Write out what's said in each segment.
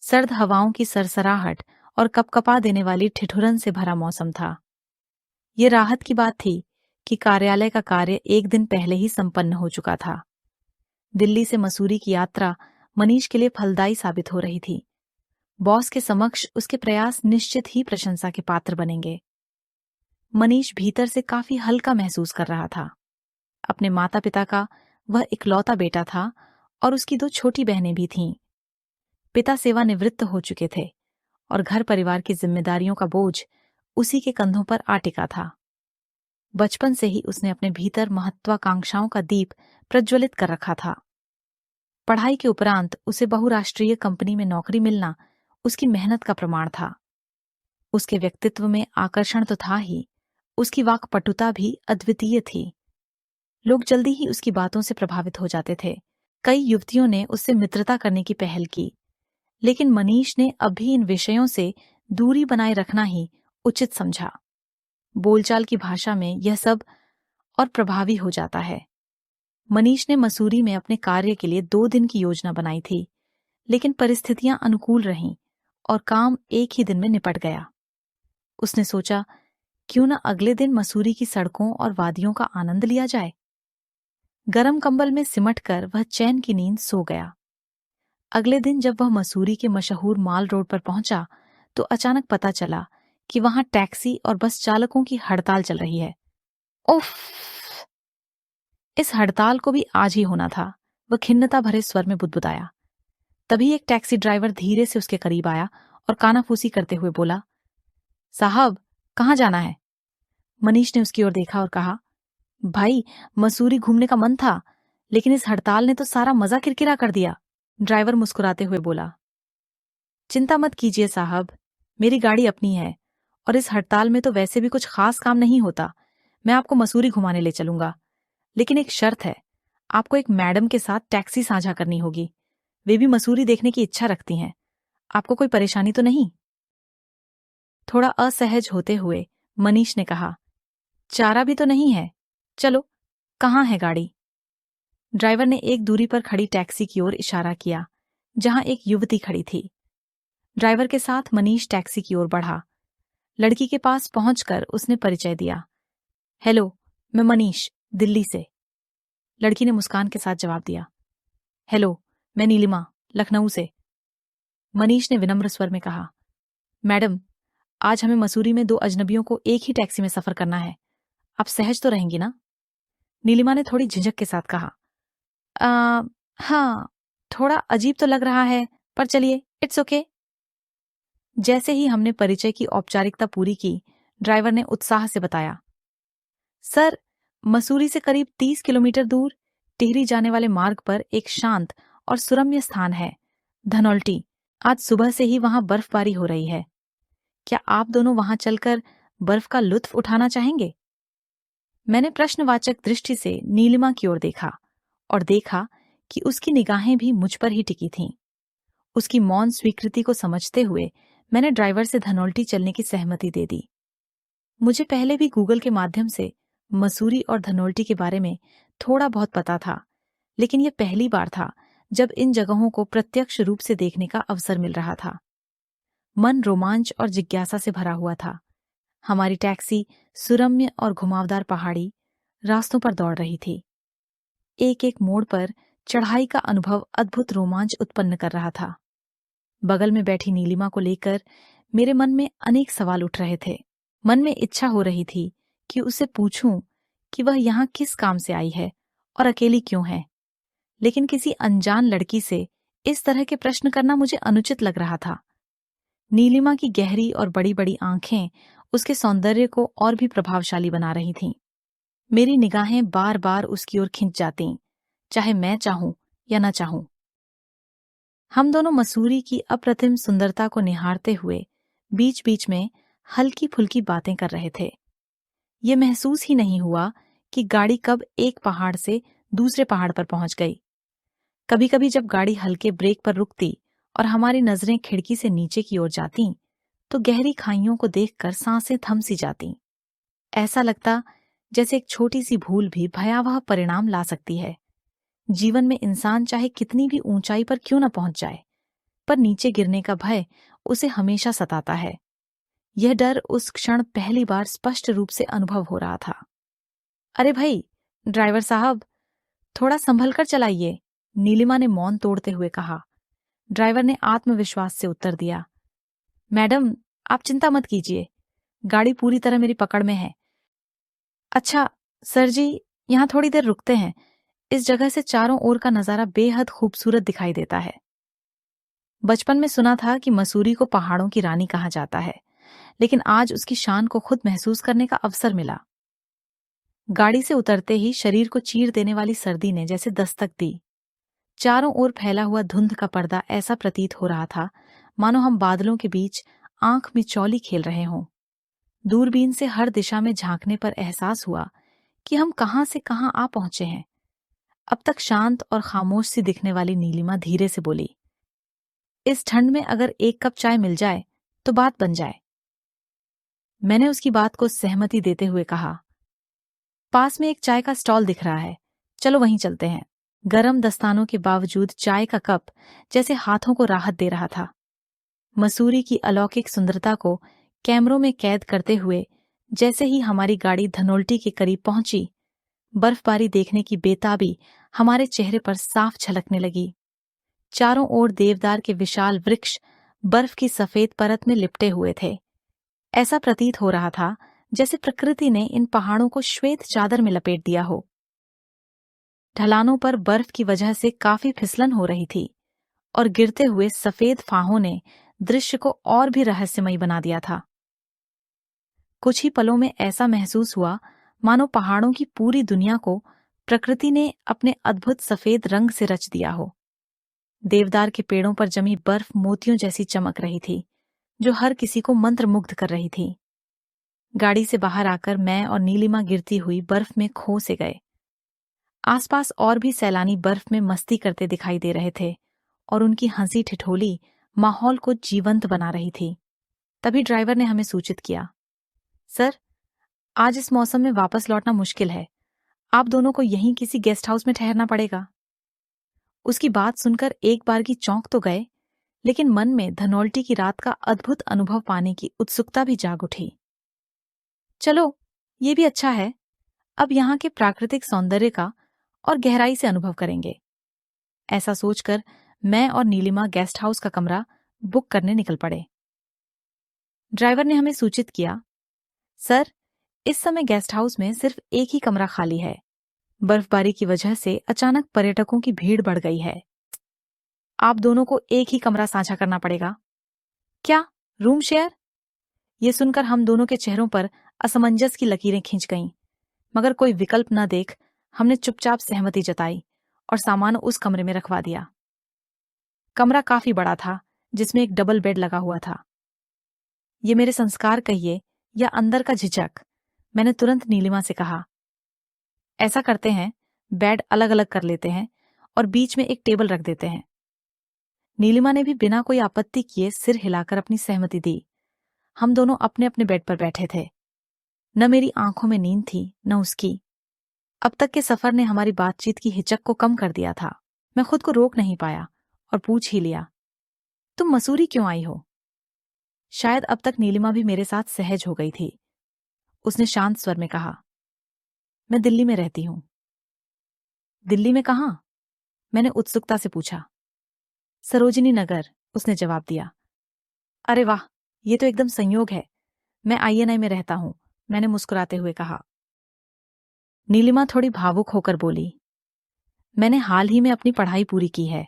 सर्द हवाओं की सरसराहट और कपकपा देने वाली ठिठुरन से भरा मौसम था। ये राहत की बात थी कि कार्यालय का कार्य एक दिन पहले ही संपन्न हो चुका था। दिल्ली से मसूरी की यात्रा मनीष के लिए फलदायी साबित हो रही थी। बॉस के समक्ष उसके प्रयास निश्चित ही प्रशंसा के पात्र बनेंगे। मनीष भीतर से काफी हल्का महसूस कर रहा था। अपने माता पिता का वह इकलौता बेटा था और उसकी 2 छोटी बहनें भी थीं। पिता सेवानिवृत्त हो चुके थे और घर परिवार की जिम्मेदारियों का बोझ उसी के कंधों पर आ टिका था। बचपन से ही उसने अपने भीतर महत्वाकांक्षाओं का दीप प्रज्वलित कर रखा था। पढ़ाई के उपरांत उसे बहुराष्ट्रीय कंपनी में नौकरी मिलना उसकी मेहनत का प्रमाण था। उसके व्यक्तित्व में आकर्षण तो था ही, उसकी वाक्पटुता भी अद्वितीय थी। लोग जल्दी ही उसकी बातों से प्रभावित हो जाते थे। कई युवतियों ने उससे मित्रता करने की पहल की, लेकिन मनीष ने अब भी इन विषयों से दूरी बनाए रखना ही उचित समझा। बोलचाल की भाषा में यह सब और प्रभावी हो जाता है। मनीष ने मसूरी में अपने कार्य के लिए 2 दिन की योजना बनाई थी, लेकिन परिस्थितियां अनुकूल रहीं और काम एक ही दिन में निपट गया। उसने सोचा, क्यों न अगले दिन मसूरी की सड़कों और वादियों का आनंद लिया जाए। गरम कंबल में सिमटकर वह चैन की नींद सो गया। अगले दिन जब वह मसूरी के मशहूर माल रोड पर पहुंचा तो अचानक पता चला कि वहां टैक्सी और बस चालकों की हड़ताल चल रही है। उफ! इस हड़ताल को भी आज ही होना था, वह खिन्नता भरे स्वर में बुदबुदाया। तभी एक टैक्सी ड्राइवर धीरे से उसके करीब आया और कानाफूसी करते हुए बोला, साहब, कहाँ जाना है? मनीष ने उसकी ओर देखा और कहा, भाई, मसूरी घूमने का मन था, लेकिन इस हड़ताल ने तो सारा मजा किरकिरा कर दिया। ड्राइवर मुस्कुराते हुए बोला, चिंता मत कीजिए साहब, मेरी गाड़ी अपनी है और इस हड़ताल में तो वैसे भी कुछ खास काम नहीं होता। मैं आपको मसूरी घुमाने ले चलूंगा, लेकिन एक शर्त है, आपको एक मैडम के साथ टैक्सी साझा करनी होगी। वे भी मसूरी देखने की इच्छा रखती हैं। आपको कोई परेशानी तो नहीं? थोड़ा असहज होते हुए मनीष ने कहा, चारा भी तो नहीं है। चलो, कहाँ है गाड़ी? ड्राइवर ने एक दूरी पर खड़ी टैक्सी की ओर इशारा किया, जहां एक युवती खड़ी थी। ड्राइवर के साथ मनीष टैक्सी की ओर बढ़ा। लड़की के पास पहुंचकर उसने परिचय दिया, हेलो, मैं मनीष, दिल्ली से। लड़की ने मुस्कान के साथ जवाब दिया, हेलो, मैं नीलिमा, लखनऊ से। मनीष ने विनम्र स्वर में कहा, मैडम, आज हमें मसूरी में 2 अजनबियों को एक ही टैक्सी में सफर करना है। आप सहज तो रहेंगी ना? नीलिमा ने थोड़ी झिझक के साथ कहा, हाँ, थोड़ा अजीब तो लग रहा है, पर चलिए, इट्स ओके। जैसे ही हमने परिचय की औपचारिकता पूरी की, ड्राइवर ने उत्साह से बताया, सर, मसूरी से करीब 30 किलोमीटर दूर टिहरी जाने वाले मार्ग पर एक शांत और सुरम्य स्थान है, धनौल्टी। आज सुबह से ही वहां बर्फबारी हो रही है। क्या आप दोनों वहां चलकर बर्फ का लुत्फ उठाना चाहेंगे? मैंने प्रश्नवाचक दृष्टि से नीलिमा की ओर देखा और देखा कि उसकी निगाहें भी मुझ पर ही टिकी थीं। उसकी मौन स्वीकृति को समझते हुए मैंने ड्राइवर से धनौल्टी चलने की सहमति दे दी। मुझे पहले भी गूगल के माध्यम से मसूरी और धनौल्टी के बारे में थोड़ा बहुत पता था, लेकिन यह पहली बार था जब इन जगहों को प्रत्यक्ष रूप से देखने का अवसर मिल रहा था। मन रोमांच और जिज्ञासा से भरा हुआ था। हमारी टैक्सी सुरम्य और घुमावदार पहाड़ी रास्तों पर दौड़ रही थी। एक एक मोड़ पर चढ़ाई का अनुभव अद्भुत रोमांच उत्पन्न कर रहा था। बगल में बैठी नीलिमा को लेकर मेरे मन में अनेक सवाल उठ रहे थे। मन में इच्छा हो रही थी कि उससे पूछूं कि वह यहाँ किस काम से आई है और अकेली क्यों है, लेकिन किसी अनजान लड़की से इस तरह के प्रश्न करना मुझे अनुचित लग रहा था। नीलिमा की गहरी और बड़ी बड़ी आंखें उसके सौंदर्य को और भी प्रभावशाली बना रही थीं। मेरी निगाहें बार बार उसकी ओर खिंच जातीं, चाहे मैं चाहूं या न चाहूं। हम दोनों मसूरी की अप्रतिम सुंदरता को निहारते हुए बीच बीच में हल्की फुल्की बातें कर रहे थे। ये महसूस ही नहीं हुआ कि गाड़ी कब एक पहाड़ से दूसरे पहाड़ पर पहुंच गई। कभी कभी जब गाड़ी हल्के ब्रेक पर रुकती और हमारी नजरें खिड़की से नीचे की ओर जातीं, तो गहरी खाइयों को देखकर सांसें थम सी जातीं। ऐसा लगता जैसे एक छोटी सी भूल भी भयावह परिणाम ला सकती है। जीवन में इंसान चाहे कितनी भी ऊंचाई पर क्यों न पहुंच जाए, पर नीचे गिरने का भय उसे हमेशा सताता है। यह डर उस क्षण पहली बार स्पष्ट रूप से अनुभव हो रहा था। अरे भाई, ड्राइवर साहब, थोड़ा संभल कर चलाइए, नीलिमा ने मौन तोड़ते हुए कहा। ड्राइवर ने आत्मविश्वास से उत्तर दिया, मैडम, आप चिंता मत कीजिए, गाड़ी पूरी तरह मेरी पकड़ में है। अच्छा सर जी, यहाँ थोड़ी देर रुकते हैं। इस जगह से चारों ओर का नजारा बेहद खूबसूरत दिखाई देता है। बचपन में सुना था कि मसूरी को पहाड़ों की रानी कहा जाता है, लेकिन आज उसकी शान को खुद महसूस करने का अवसर मिला। गाड़ी से उतरते ही शरीर को चीर देने वाली सर्दी ने जैसे दस्तक दी। चारों ओर फैला हुआ धुंध का पर्दा ऐसा प्रतीत हो रहा था मानो हम बादलों के बीच आंख में चौली खेल रहे हों। दूरबीन से हर दिशा में झांकने पर एहसास हुआ कि हम कहां से कहां आ पहुंचे हैं। अब तक शांत और खामोश सी दिखने वाली नीलिमा धीरे से बोली, इस ठंड में अगर एक कप चाय मिल जाए तो बात बन जाए। मैंने उसकी बात को सहमति देते हुए कहा, पास में एक चाय का स्टॉल दिख रहा है, चलो वहीं चलते हैं। गरम दस्तानों के बावजूद चाय का कप जैसे हाथों को राहत दे रहा था। मसूरी की अलौकिक सुंदरता को कैमरों में कैद करते हुए जैसे ही हमारी गाड़ी धनोल्टी के करीब पहुंची, बर्फबारी देखने की बेताबी हमारे चेहरे पर साफ झलकने लगी। चारों ओर देवदार के विशाल वृक्ष बर्फ की सफेद परत में लिपटे हुए थे। ऐसा प्रतीत हो रहा था जैसे प्रकृति ने इन पहाड़ों को श्वेत चादर में लपेट दिया हो। ढलानों पर बर्फ की वजह से काफी फिसलन हो रही थी और गिरते हुए सफेद फाहों ने दृश्य को और भी रहस्यमयी बना दिया था। कुछ ही पलों में ऐसा महसूस हुआ मानो पहाड़ों की पूरी दुनिया को प्रकृति ने अपने अद्भुत सफेद रंग से रच दिया हो। देवदार के पेड़ों पर जमी बर्फ मोतियों जैसी चमक रही थी, जो हर किसी को मंत्रमुग्ध कर रही थी। गाड़ी से बाहर आकर मैं और नीलिमा गिरती हुई बर्फ में खो से गए। आसपास और भी सैलानी बर्फ में मस्ती करते दिखाई दे रहे थे और उनकी हंसी ठिठोली माहौल को जीवंत बना रही थी। तभी ड्राइवर ने हमें सूचित किया, सर, आज इस मौसम में वापस लौटना मुश्किल है, आप दोनों को यहीं किसी गेस्ट हाउस में ठहरना पड़ेगा। उसकी बात सुनकर एक बार की चौंक तो गए, लेकिन मन में धनोल्टी की रात का अद्भुत अनुभव पाने की उत्सुकता भी जाग उठी। चलो, ये भी अच्छा है, अब यहाँ के प्राकृतिक सौंदर्य का और गहराई से अनुभव करेंगे। ऐसा सोचकर मैं और नीलिमा गेस्ट हाउस का कमरा बुक करने निकल पड़े। ड्राइवर ने हमें सूचित किया, सर, इस समय गेस्ट हाउस में सिर्फ एक ही कमरा खाली है। बर्फबारी की वजह से अचानक पर्यटकों की भीड़ बढ़ गई है। आप दोनों को एक ही कमरा साझा करना पड़ेगा। क्या, रूम शेयर? ये सुनकर हम दोनों के चेहरों पर असमंजस की लकीरें खींच गईं, मगर कोई विकल्प न देख हमने चुपचाप सहमति जताई और सामान उस कमरे में रखवा दिया। कमरा काफी बड़ा था, जिसमें एक डबल बेड लगा हुआ था। ये मेरे संस्कार कहिए या अंदर का झिझक, मैंने तुरंत नीलिमा से कहा, ऐसा करते हैं, बेड अलग अलग कर लेते हैं और बीच में एक टेबल रख देते हैं। नीलिमा ने भी बिना कोई आपत्ति किए सिर हिलाकर अपनी सहमति दी। हम दोनों अपने अपने बेड पर बैठे थे। न मेरी आंखों में नींद थी, न उसकी। अब तक के सफर ने हमारी बातचीत की हिचक को कम कर दिया था। मैं खुद को रोक नहीं पाया और पूछ ही लिया, तुम मसूरी क्यों आई हो? शायद अब तक नीलिमा भी मेरे साथ सहज हो गई थी। उसने शांत स्वर में कहा, मैं दिल्ली में रहती हूं। दिल्ली में कहां? मैंने उत्सुकता से पूछा। सरोजिनी नगर, उसने जवाब दिया। अरे वाह, ये तो एकदम संयोग है। मैं INI में रहता हूं, मैंने मुस्कुराते हुए कहा। नीलिमा थोड़ी भावुक होकर बोली, मैंने हाल ही में अपनी पढ़ाई पूरी की है।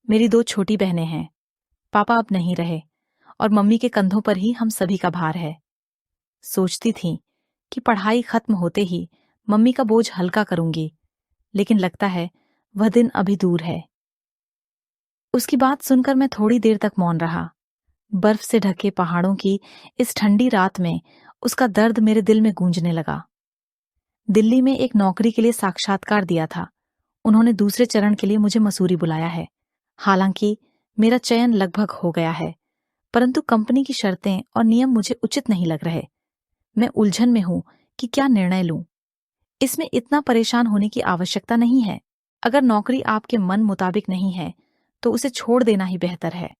मेरी 2 छोटी बहनें हैं। पापा अब नहीं रहे और मम्मी के कंधों पर ही हम सभी का भार है। सोचती थी कि पढ़ाई खत्म होते ही मम्मी का बोझ हल्का करूंगी, लेकिन लगता है वह दिन अभी दूर है। उसकी बात सुनकर मैं थोड़ी देर तक मौन रहा। बर्फ से ढके पहाड़ों की इस ठंडी रात में उसका दर्द मेरे दिल में गूंजने लगा। दिल्ली में एक नौकरी के लिए साक्षात्कार दिया था। उन्होंने दूसरे चरण के लिए मुझे मसूरी बुलाया है। हालांकि मेरा चयन लगभग हो गया है, परंतु कंपनी की शर्तें और नियम मुझे उचित नहीं लग रहे। मैं उलझन में हूं कि क्या निर्णय लूं। इसमें इतना परेशान होने की आवश्यकता नहीं है। अगर नौकरी आपके मन मुताबिक नहीं है तो उसे छोड़ देना ही बेहतर है।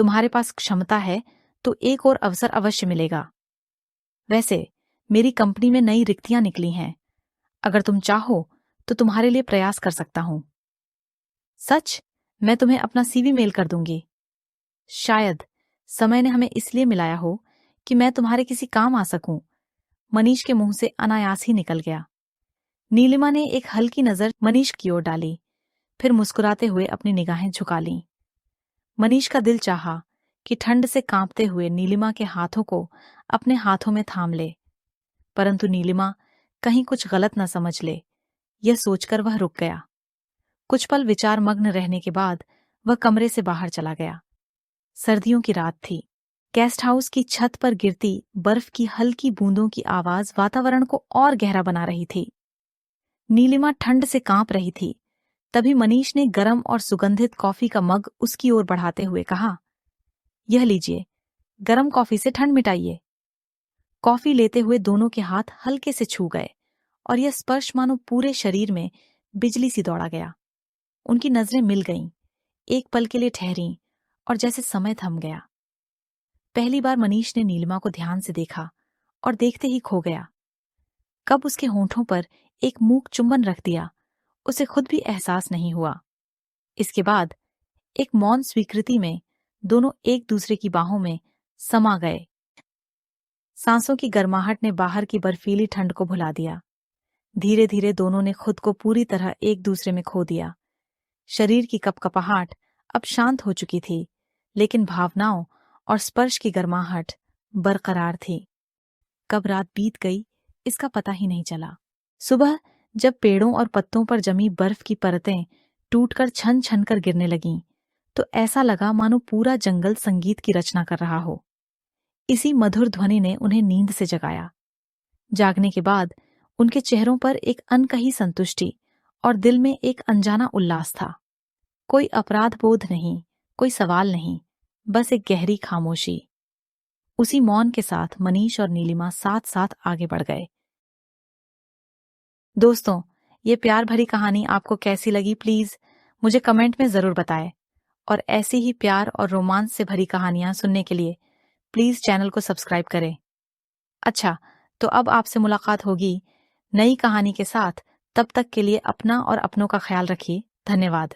तुम्हारे पास क्षमता है तो एक और अवसर अवश्य मिलेगा। वैसे मेरी कंपनी में नई रिक्तियां निकली हैं, अगर तुम चाहो तो तुम्हारे लिए प्रयास कर सकता हूं। सच? मैं तुम्हें अपना सीवी मेल कर दूंगी। शायद समय ने हमें इसलिए मिलाया हो कि मैं तुम्हारे किसी काम आ सकूं। मनीष के मुंह से अनायास ही निकल गया। नीलिमा ने एक हल्की नजर मनीष की ओर डाली, फिर मुस्कुराते हुए अपनी निगाहें झुका लीं। मनीष का दिल चाहा कि ठंड से कांपते हुए नीलिमा के हाथों को अपने हाथों में थाम ले, परंतु नीलिमा कहीं कुछ गलत न समझ ले, यह सोचकर वह रुक गया। कुछ पल विचार मग्न रहने के बाद वह कमरे से बाहर चला गया। सर्दियों की रात थी। गेस्ट हाउस की छत पर गिरती बर्फ की हल्की बूंदों की आवाज वातावरण को और गहरा बना रही थी। नीलिमा ठंड से कांप रही थी। तभी मनीष ने गरम और सुगंधित कॉफी का मग उसकी ओर बढ़ाते हुए कहा, यह लीजिए, गरम कॉफी से ठंड मिटाइए। कॉफी लेते हुए दोनों के हाथ हल्के से छू गए और यह स्पर्श मानो पूरे शरीर में बिजली सी दौड़ा गया। उनकी नजरें मिल गईं, एक पल के लिए ठहरीं और जैसे समय थम गया। पहली बार मनीष ने नीलिमा को ध्यान से देखा और देखते ही खो गया। कब उसके होंठों पर एक मूक चुंबन रख दिया, उसे खुद भी एहसास नहीं हुआ। इसके बाद एक मौन स्वीकृति में दोनों एक दूसरे की बाहों में समा गए। सांसों की गर्माहट ने बाहर की बर्फीली ठंड को भुला दिया। धीरे धीरे दोनों ने खुद को पूरी तरह एक दूसरे में खो दिया। शरीर की कपकपाहट अब शांत हो चुकी थी, लेकिन भावनाओं और स्पर्श की गर्माहट बरकरार थी। कब रात बीत गई इसका पता ही नहीं चला। सुबह जब पेड़ों और पत्तों पर जमी बर्फ की परतें टूटकर छन छन कर गिरने लगीं, तो ऐसा लगा मानो पूरा जंगल संगीत की रचना कर रहा हो। इसी मधुर ध्वनि ने उन्हें नींद से जगाया। जागने के बाद उनके चेहरों पर एक अनकही संतुष्टि और दिल में एक अनजाना उल्लास था। कोई अपराध बोध नहीं, कोई सवाल नहीं, बस एक गहरी खामोशी। उसी मौन के साथ मनीष और नीलिमा साथ साथ आगे बढ़ गए। दोस्तों, ये प्यार भरी कहानी आपको कैसी लगी प्लीज मुझे कमेंट में जरूर बताएं। और ऐसी ही प्यार और रोमांस से भरी कहानियां सुनने के लिए प्लीज चैनल को सब्सक्राइब करें। अच्छा, तो अब आपसे मुलाकात होगी नई कहानी के साथ। तब तक के लिए अपना और अपनों का ख्याल रखिए। धन्यवाद।